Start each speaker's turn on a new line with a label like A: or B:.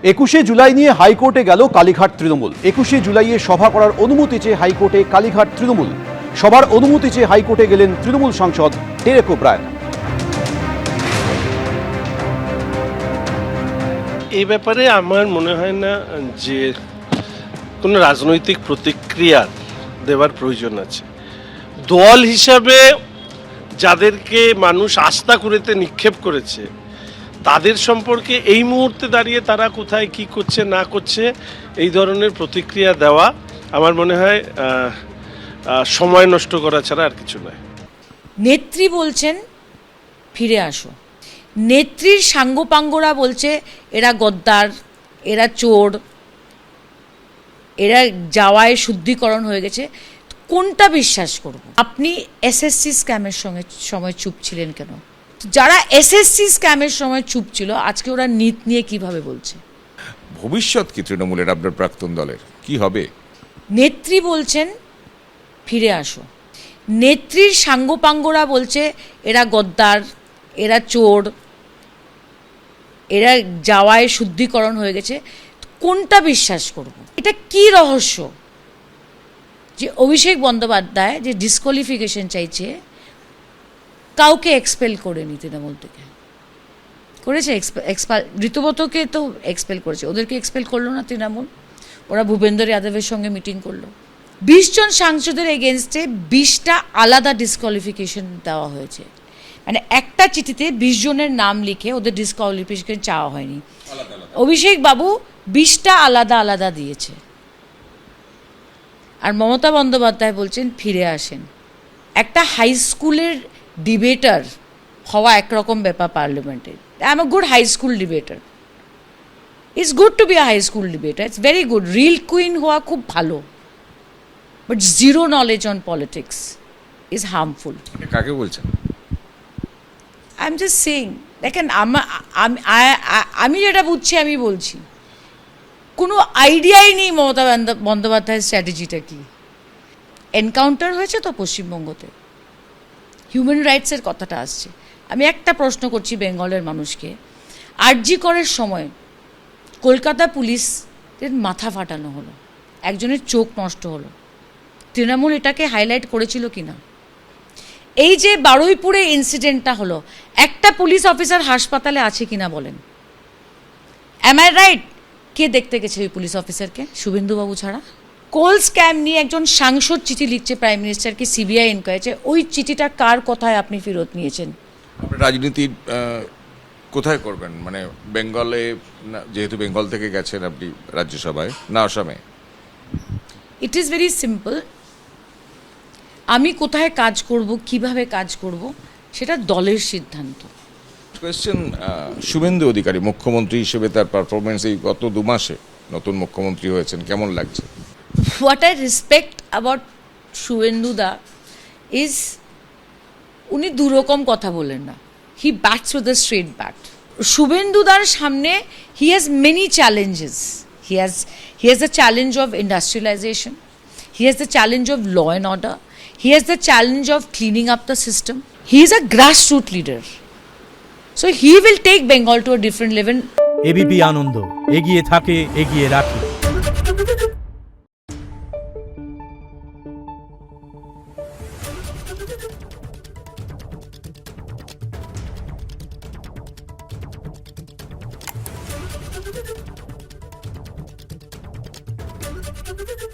A: 21শে জুলাই নিয়ে হাইকোর্টে গেল কালীঘাট তৃণমূল। 21শে জুলাইয়ে সভা করার অনুমতি চেয়ে হাইকোর্টে কালীঘাট তৃণমূল। সভার অনুমতি চেয়ে হাইকোর্টে গেলেন তৃণমূল সাংসদ টেরেক ওব্রায়েন।
B: এই ব্যাপারে আমার মনে হয় না যে কোনো রাজনৈতিক প্রতিক্রিয়া দেওয়ার প্রয়োজন আছে। দল হিসাবে যাদেরকে মানুষ আস্থা করেতে নিক্ষেপ করেছে তাদের সম্পর্কে এই মুহূর্তে দাঁড়িয়ে তারা কোথায় কি করছে না করছে এই ধরনের প্রতিক্রিয়া দেওয়া আমার মনে হয় সময় নষ্ট করা ছাড়া আর কিছু নয়।
C: নেত্রী বলছেন ফিরে আসো, নেত্রীর সাঙ্গপাঙ্গরা বলছে এরা গদ্দার, এরা চোর, এরা যাওয়ায় শুদ্ধিকরণ হয়ে গেছে। কোনটা বিশ্বাস করব? আপনি এসএসসি স্ক্যামের সময় চুপ ছিলেন কেন? যারা এসএসসি স্ক্যামের সময় চুপ ছিল আজকে ওরা নীত নিয়ে কিভাবে বলছে?
D: ভবিষ্যৎ কি তৃণমূলের, আপনার প্রাক্তন দলের কি হবে?
C: নেত্রী বলছেন ফিরে আসো, নেত্রীর সাঙ্গপাঙ্গরা বলছে এরা গদ্দার, এরা চোর, এরা যাওয়ায় শুদ্ধিকরণ হয়ে গেছে। কোনটা বিশ্বাস করব? এটা কি রহস্য যে অভিষেক বন্দ্যোপাধ্যায় যে ডিসকোয়ালিফিকেশন চাইছে, কাউকে এক্সপেল করেনি তৃণমূল থেকে, করেছে ঋতুব্রতকে তো এক্সপেল করেছে, ওদেরকে এক্সপেল করলো না তৃণমূল। ওরা ভূপেন্দ্র যাদবের সঙ্গে মিটিং করলো। 20 জন সাংসদের এগেনস্টে 20টা আলাদা ডিসকোয়ালিফিকেশন দেওয়া হয়েছে। মানে একটা চিঠিতে 20 জনের নাম লিখে ওদের ডিসকোয়ালিফিকেশন চাওয়া হয়নি। অভিষেক বাবু 20টা আলাদা আলাদা দিয়েছে। আর মমতা বন্দ্যোপাধ্যায় বলছেন ফিরে আসেন। একটা হাই স্কুলের ডিবেটার হওয়া একরকম ব্যাপার পার্লামেন্টে। I am a good high school debater. It's good to be a high school debater, it's very good. Reel queen হওয়া খুব ভালো, but zero knowledge on politics is harmful.
D: কাকে বলছেন?
C: আই এম জাস্ট সেইং, দেখেন আমি যেটা বুঝছি আমি বলছি, কোনো আইডিয়াই নেই মমতা বন্দ্যোপাধ্যায়ের স্ট্র্যাটেজিটা কি। এনকাউন্টার হয়েছে তো পশ্চিমবঙ্গতে, হিউম্যান রাইটসের কথাটা আসছে। আমি একটা প্রশ্ন করছি বেঙ্গলের মানুষকে, আরজি করের সময় কলকাতা পুলিশের মাথা ফাটানো হলো, একজনের চোখ নষ্ট হলো, তৃণমূল এটাকে হাইলাইট করেছিল কি না? এই যে বারুইপুরে ইনসিডেন্টটা হলো, একটা পুলিশ অফিসার হাসপাতালে আছে কিনা বলেন? Am I right? কে দেখতে গেছে ওই পুলিশ অফিসারকে শুভেন্দুবাবু ছাড়া? কোল স্ক্যাম নিয়ে একজন সাংসদ চিঠি লিখছে প্রাইম মিনিস্টারকে, সিবিআই ইনকোয়ারি। ওই চিঠিটা কার কথায় আপনি ফেরত নিয়েছেন?
D: আপনার রাজনীতির কোথায় করবেন? মানে বেঙ্গলে, যেহেতু বেঙ্গল থেকে গেছেন আপনি রাজ্যসভায়, না আসামে?
C: It is very simple. আমি কোথায় কাজ করব, কিভাবে কাজ করব, সেটা দলের সিদ্ধান্ত।
D: কোয়েশ্চেন, শুভেন্দু অধিকারী মুখ্যমন্ত্রী হিসেবে তার পারফরমেন্স এই গত 2 মাসে, নতুন মুখ্যমন্ত্রী হয়েছেন, কেমন লাগছে?
C: What I respect about Suvendu da is উনি দুরকম কথা বলেন না। He bats with a straight bat. শুভেন্দুদার সামনে he has many challenges. He has the challenge of industrialisation, he has the challenge of law and order, he has the challenge of cleaning up the system. He is a grassroot leader, so he will take Bengal to a different level.
E: ABP Ananda, এগিয়ে থাকে, এগিয়ে রাখে।
F: Thank you.